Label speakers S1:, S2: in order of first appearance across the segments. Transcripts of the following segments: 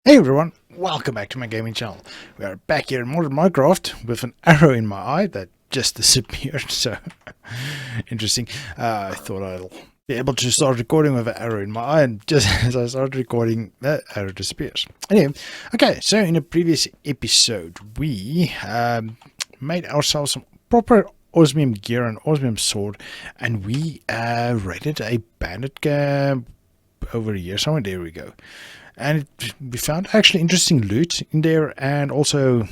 S1: Hey everyone, welcome back to my gaming channel. We are back here in modern Minecraft with an arrow in my eye that just disappeared, so interesting. I thought I'll be able to start recording with an arrow in my eye, and just as I started recording, that arrow disappears. Anyway, okay, so in a previous episode, we made ourselves some proper osmium gear and osmium sword, and we raided a bandit camp over here somewhere. There we go. And we found actually interesting loot in there, and also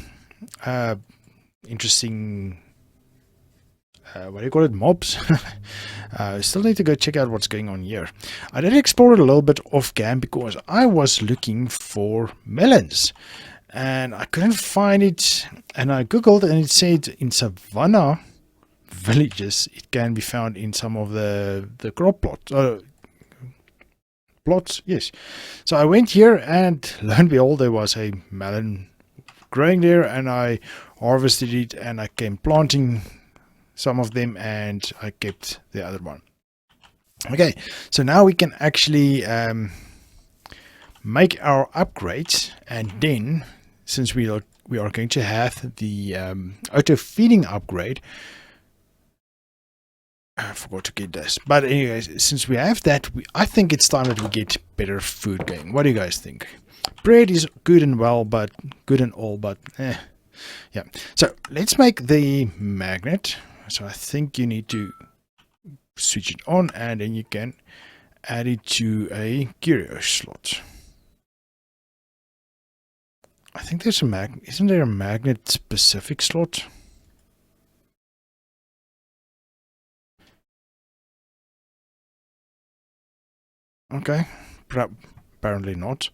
S1: interesting, what do you call it, mobs. Still need to go check out what's going on here. I did explore it a little bit off cam because I was looking for melons, and I couldn't find it. And I googled, and it said in Savannah villages it can be found in some of the crop plots, yes. So I went here, and lo and behold, there was a melon growing there, and I harvested it, and I came planting some of them, and I kept the other one. Okay, so now we can actually make our upgrades, and then since we are going to have the auto feeding upgrade. I forgot to get this. But anyways, since we have that, I think it's time that we get better food going. What do you guys think? Bread is good and all, but yeah. So let's make the magnet. So I think you need to switch it on, and then you can add it to a curio slot. I think there's a isn't there a magnet specific slot? Okay, apparently not.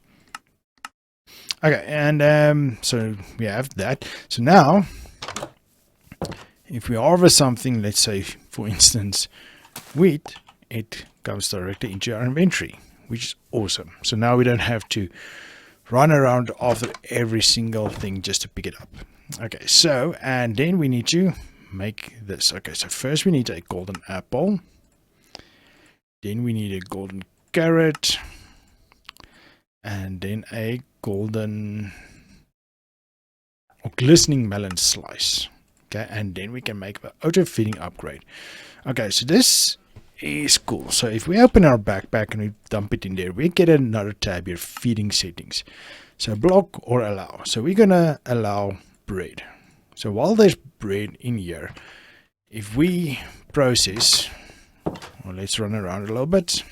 S1: Okay, and so we have that. So now, if we harvest something, let's say, for instance, wheat, it comes directly into our inventory, which is awesome. So now we don't have to run around after every single thing just to pick it up. Okay, so, and then we need to make this. Okay, so first we need a golden apple. Then we need a golden carrot, and then a golden or glistening melon slice. Okay, and then we can make the auto feeding upgrade. Okay, so this is cool. So if we open our backpack and we dump it in there, we get another tab here, feeding settings. So block or allow. So we're gonna allow bread. So while there's bread in here, if we process, well, let's run around a little bit.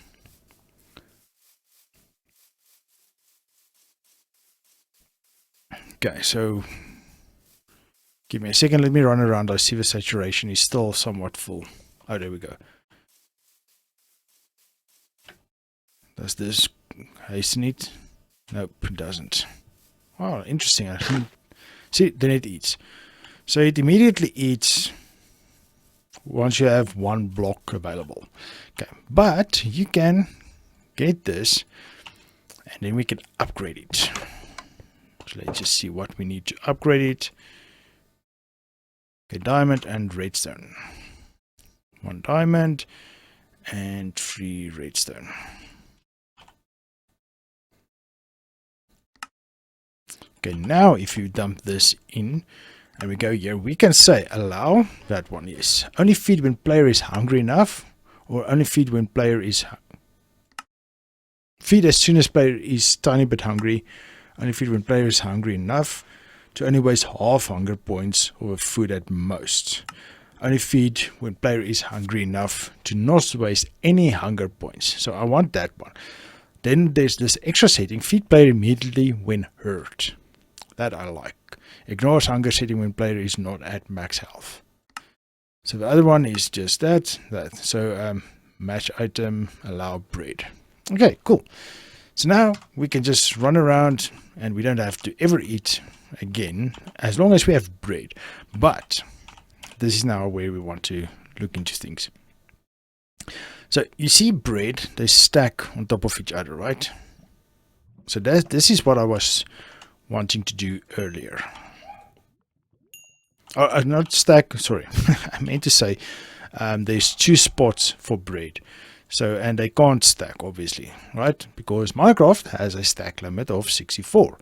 S1: Okay, so give me a second. Let me run around. I see the saturation is still somewhat full. Oh, there we go. Does this hasten it? Nope, it doesn't. Oh, interesting. I didn't see, then it eats. So it immediately eats once you have one block available. Okay, but you can get this, and then we can upgrade it. So let's just see what we need to upgrade it. Okay, diamond and redstone. 1 diamond and 3 redstone. Okay, now if you dump this in and we go here, we can say allow that one, yes. Only feed when player is hungry enough, or only feed when player is feed as soon as player is tiny bit hungry. Only feed when player is hungry enough to only waste half hunger points of food at most. Only feed when player is hungry enough to not waste any hunger points. So I want that one. Then there's this extra setting, feed player immediately when hurt. That I like. Ignores hunger setting when player is not at max health. So the other one is just that. So match item, allow bread. Okay, cool. So now we can just run around, and we don't have to ever eat again as long as we have bread. But this is now where we want to look into things. So you see bread, they stack on top of each other, right? So this is what I was wanting to do earlier. Oh, not stack, sorry. I meant to say there's 2 spots for bread. So, and they can't stack, obviously, right? Because Minecraft has a stack limit of 64.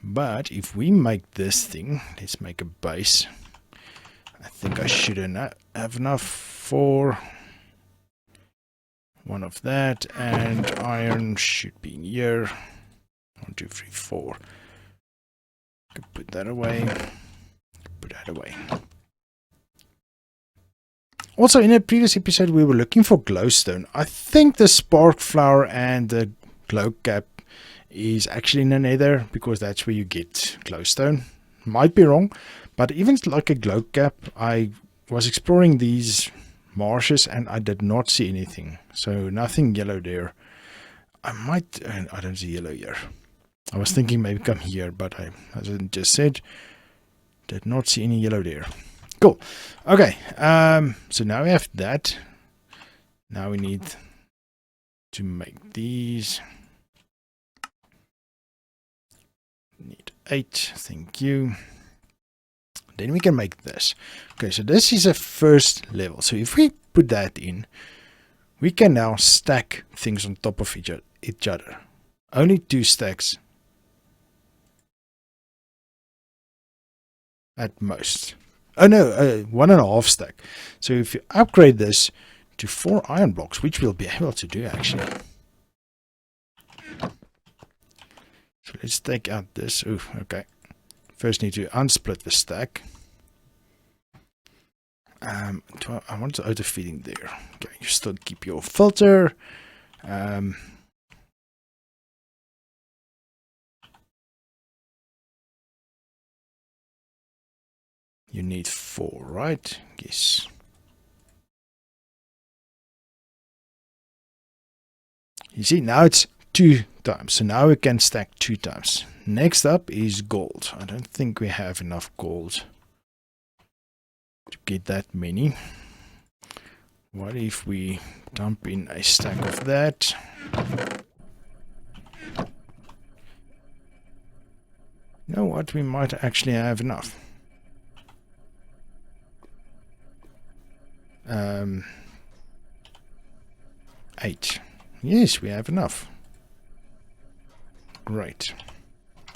S1: But if we make this thing, let's make a base. I think I should have enough for one of that, and iron should be in here. 1, 2, 3, 4. Put that away. Put that away. Also, in a previous episode, we were looking for glowstone. I think the spark flower and the glow cap is actually in the nether, because that's where you get glowstone. Might be wrong, but even like a glow cap, I was exploring these marshes and I did not see anything. So nothing yellow there. I don't see yellow here. I was thinking maybe come here, but as I just said, did not see any yellow there. Cool. Okay, so now we have that. Now we need to make these. Need 8, thank you. Then we can make this. Okay, so this is a first level. So if we put that in, we can now stack things on top of each other. Only 2 stacks at most. Oh no, 1.5 stack. So if you upgrade this to 4 iron blocks, which we'll be able to do actually. So let's take out this. Ooh, okay. First need to unsplit the stack. I want to auto feeding there. Okay, you still keep your filter. You need 4, right? Yes. You see, now it's 2 times. So now we can stack 2 times. Next up is gold. I don't think we have enough gold to get that many. What if we dump in a stack of that? You know what? We might actually have enough. 8. Yes, we have enough. Great.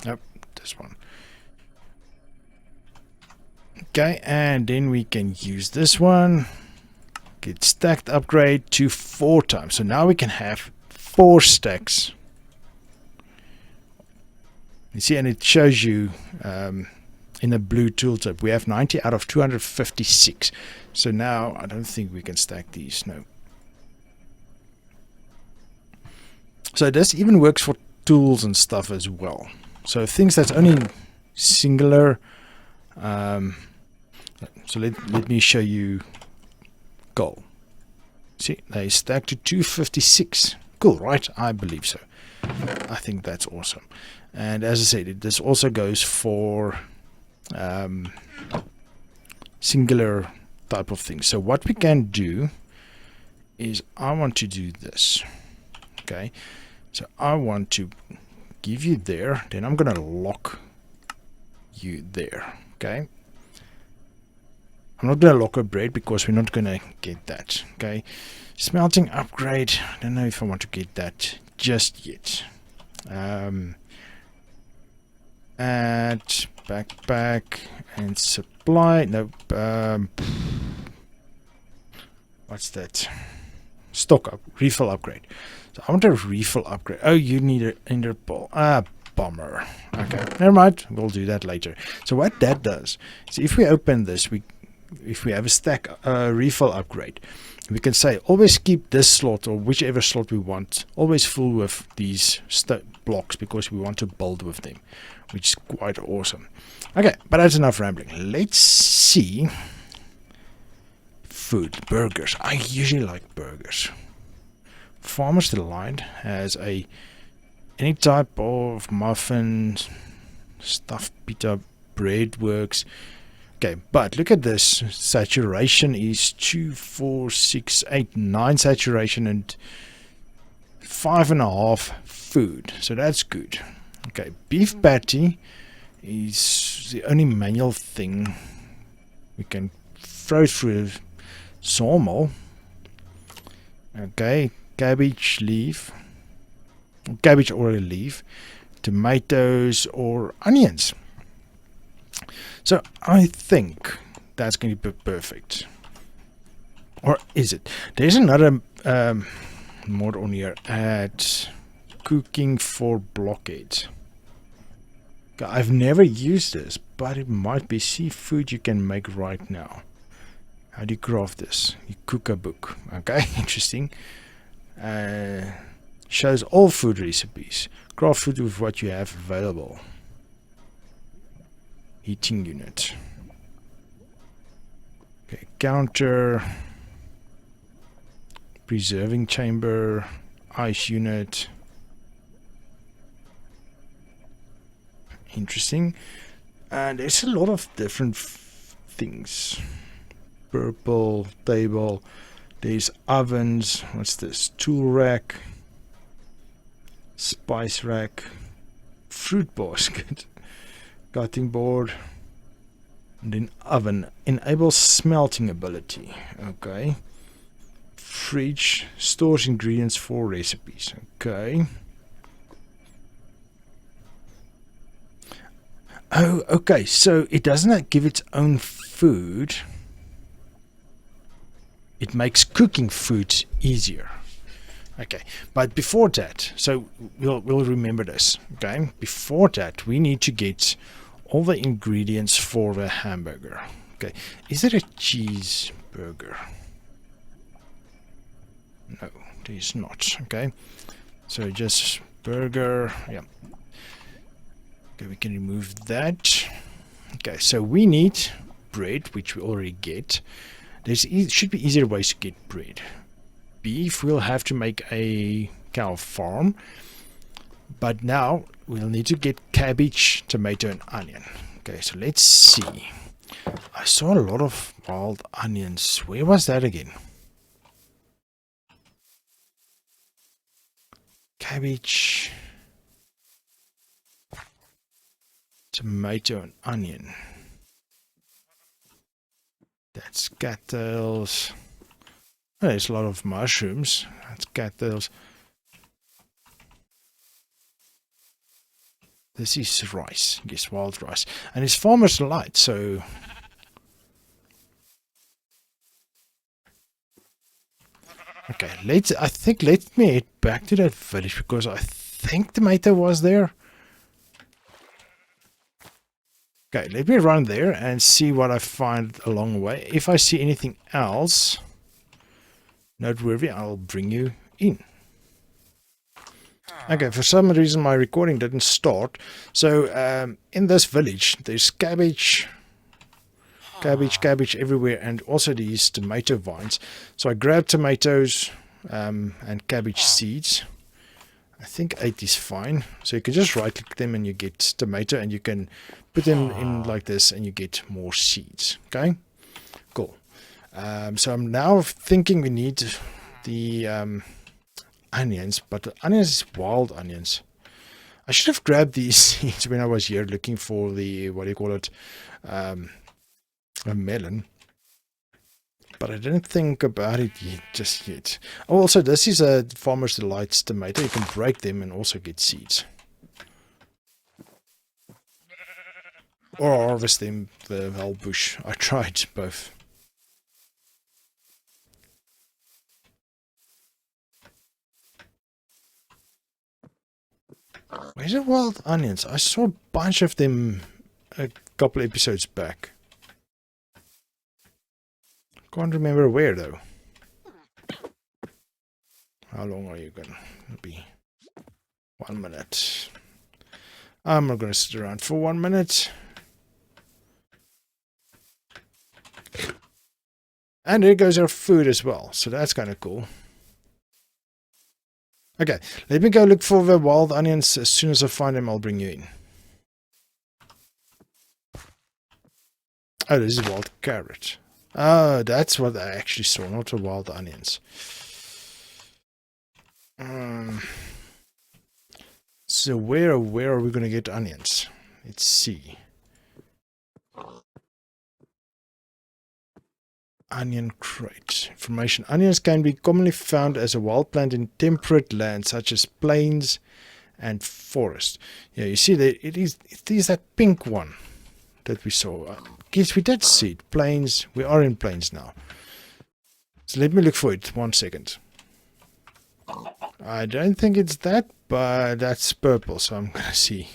S1: Nope, this one. Okay, and then we can use this one. Get stacked upgrade to 4 times. So now we can have 4 stacks. You see, and it shows you in a blue tooltip, we have 90 out of 256. So now I don't think we can stack these. No. So this even works for tools and stuff as well. So things that's only singular. So let me show you goal. See, they stack to 256. Cool, right? I believe so. I think that's awesome. And as I said, this also goes for singular type of things. So what we can do is I want to do this. Okay, so I want to give you there, then I'm going to lock you there. Okay, I'm not going to lock a bread because we're not going to get that. Okay, smelting upgrade, I don't know if I want to get that just yet. Add backpack and supply. Nope. What's that? Stock up, refill upgrade. So I want a refill upgrade. Oh, you need an interpol. Bummer. Okay, never mind. We'll do that later. So what that does is if we open this, if we have a stack refill upgrade, we can say always keep this slot or whichever slot we want always full with these blocks because we want to build with them, which is quite awesome. Okay, but that's enough rambling. Let's see. Food, burgers. I usually like burgers. Farmer's Delight has any type of muffin, stuffed pita bread works. Okay, but look at this. Saturation is 2, 4, 6, 8, 9 saturation and 5.5 food. So that's good. Okay, beef patty is the only manual thing. We can throw through sawmill. Okay, cabbage leaf, cabbage or a leaf, tomatoes or onions. So I think that's going to be perfect. Or is it? There's another mod on here at cooking for blockheads. I've never used this, but it might be seafood you can make right now. How do you craft this? You cook a book. Okay, interesting. Shows all food recipes. Craft food with what you have available. Heating unit. Okay, counter. Preserving chamber. Ice unit. Interesting. And there's a lot of different things. Purple table. There's ovens. What's this? Tool rack. Spice rack. Fruit basket. Cutting board. And then oven. Enables smelting ability. Okay. Fridge. Stores ingredients for recipes. Okay. Oh, okay. So it doesn't give its own food. It makes cooking food easier. Okay, but before that, so we'll remember this. Okay, before that, we need to get all the ingredients for the hamburger. Okay, is it a cheeseburger? No, it is not. Okay, so just burger. Yeah. Okay, we can remove that. Okay, so we need bread, which we already get. There should be easier ways to get bread. Beef, we'll have to make a cow farm. But now we'll need to get cabbage, tomato, and onion. Okay, so let's see. I saw a lot of wild onions. Where was that again? Cabbage, tomato, and onion. That's cattails. Oh, there's a lot of mushrooms. That's cattails. This is rice. Yes, wild rice. And it's farmer's delight, so... Okay, let me head back to that village because I think tomato was there. Okay, let me run there and see what I find along the way. If I see anything else noteworthy, I'll bring you in. Okay, for some reason my recording didn't start. So in this village, there's cabbage everywhere, and also these tomato vines. So I grabbed tomatoes and cabbage seeds. I think 8 is fine. So you can just right click them and you get tomato, and you can put them in like this and you get more seeds. Okay, cool. So I'm now thinking we need the onions, but the onions is wild onions. I should have grabbed these seeds when I was here looking for the, what do you call it, a melon. But I didn't think about it just yet. Oh, also, this is a Farmer's Delight's tomato. You can break them and also get seeds. Or harvest them, the whole bush. I tried both. Where's the wild onions? I saw a bunch of them a couple episodes back. Can't remember where though. How long are you gonna be? 1 minute. I'm not gonna sit around for 1 minute. And there goes our food as well, so that's kind of cool. Okay, let me go look for the wild onions. As soon as I find them, I'll bring you in. Oh, this is wild carrot. Oh, that's what I actually saw, not the wild onions. So where are we going to get onions? Let's see. Onion crate. Information. Onions can be commonly found as a wild plant in temperate lands such as plains and forest. Yeah, you see that it is that pink one that we saw. Yes, we did see it. Plains. We are in plains now. So let me look for it. 1 second. I don't think it's that, but that's purple, so I'm gonna see.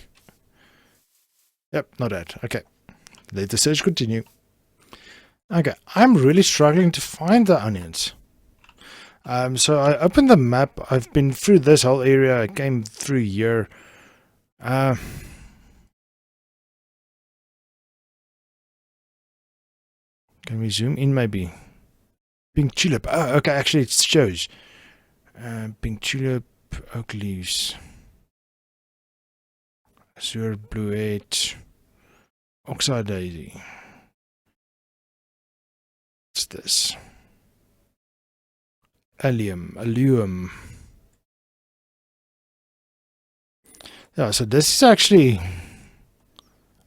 S1: Yep, not that. Okay. Let the search continue. Okay, I'm really struggling to find the onions. So I opened the map. I've been through this whole area. I came through here. Can we zoom in maybe? Pink tulip. Oh, okay, actually it shows. Pink tulip, oak leaves, azure bluette, oxeye daisy. What's this? Allium. Yeah, so this is actually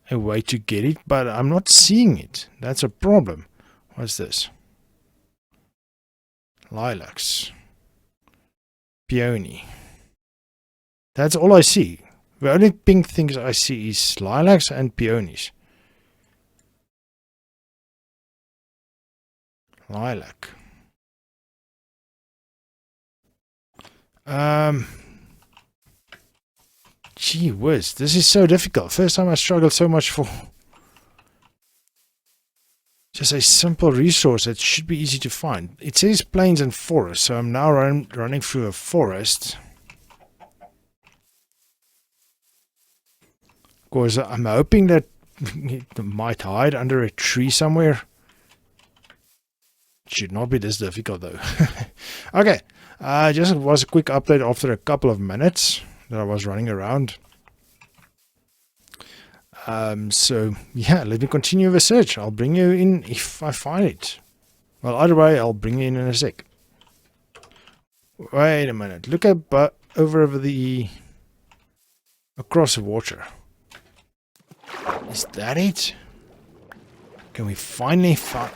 S1: a way to get it, but I'm not seeing it. That's a problem. What's this? Lilacs. Peony. That's all I see. The only pink things I see is lilacs and peonies. Lilac. Gee whiz, this is so difficult. First time I struggled so much for just a simple resource that should be easy to find. It says plains and forest, so I'm now running through a forest. Of course, I'm hoping that it might hide under a tree somewhere. It should not be this difficult though. Okay, just was a quick update after a couple of minutes that I was running around. So yeah, let me continue the search. I'll bring you in if I find it. Well, either way, I'll bring you in a sec. Wait a minute. Look at over the across the water. Is that it? Can we finally find?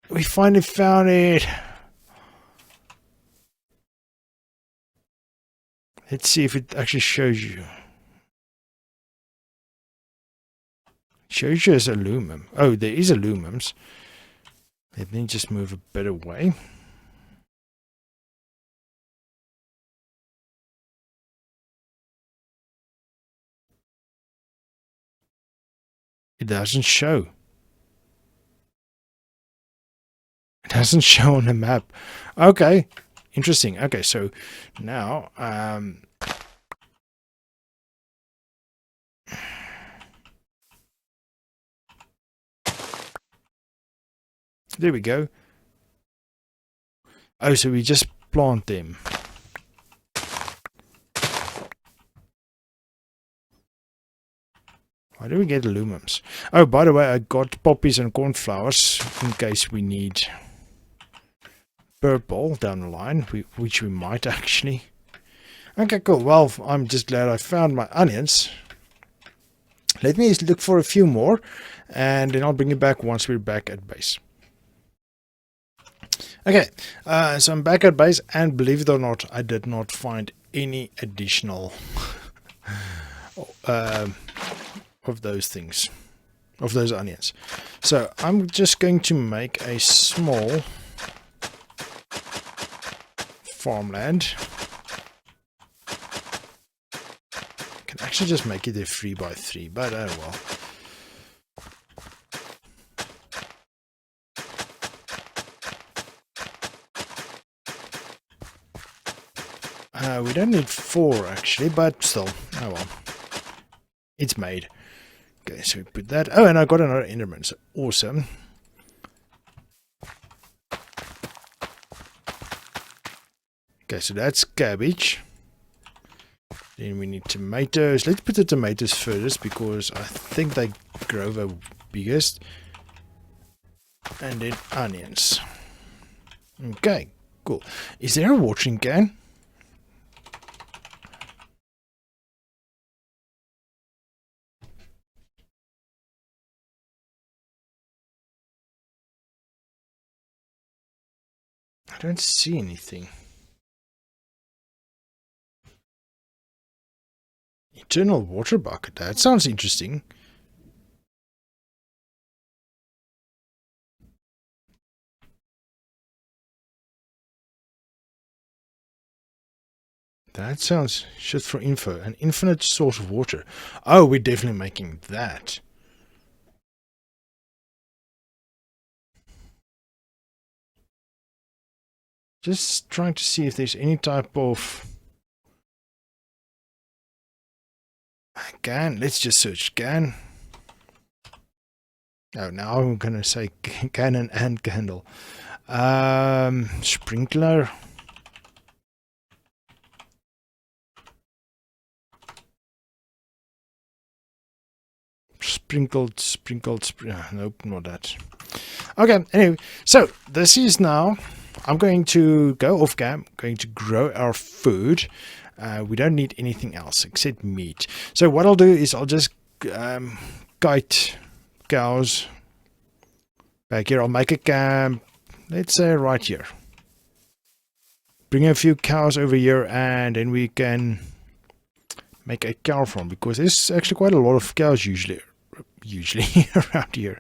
S1: We finally found it. Let's see if it actually shows you. It shows you as aluminum. Oh, there is aluminums. Let me just move a bit away. It doesn't show. It doesn't show on the map. Okay, interesting. Okay, so now there we go. Oh, so we just plant them. Why do we get aluminums? Oh, by the way, I got poppies and cornflowers in case we need purple down the line, which we might actually. Okay, cool. Well, I'm just glad I found my onions. Let me look for a few more, and then I'll bring you back once we're back at base. Okay, so I'm back at base, and believe it or not, I did not find any additional of those things, of those onions. So I'm just going to make a small farmland. I can actually just make it a 3x3, but oh well. We don't need 4 actually, but still, oh well. It's made. Okay, so we put that. Oh, and I got another Enderman, so awesome. Okay, so that's cabbage. Then we need tomatoes. Let's put the tomatoes first because I think they grow the biggest. And then onions. Okay, cool. Is there a watering can? I don't see anything. Internal water bucket. That sounds interesting. That sounds just for info. An infinite source of water. Oh, we're definitely making that. Just trying to see if there's any type of can. Let's just search can. Oh, now I'm gonna say cannon and candle. Sprinkler. Nope, not that. Okay, anyway, so this is now, I'm going to go off cam, going to grow our food. We don't need anything else except meat. So what I'll do is I'll just kite cows back here. I'll make a camp, let's say right here. Bring a few cows over here and then we can make a cow farm, because there's actually quite a lot of cows usually around here.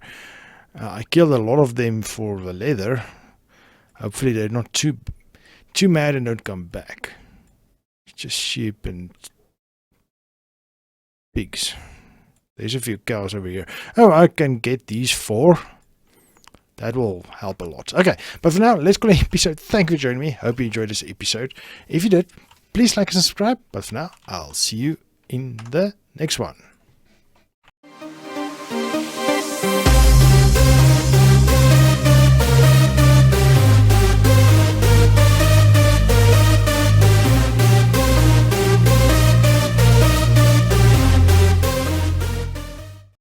S1: I killed a lot of them for the leather. Hopefully they're not too mad and don't come back. Just sheep and pigs. There's a few cows over here. Oh, I can get these 4. That will help a lot. Okay, but for now, let's call it an episode. Thank you for joining me. Hope you enjoyed this episode. If you did, please like and subscribe. But for now, I'll see you in the next one.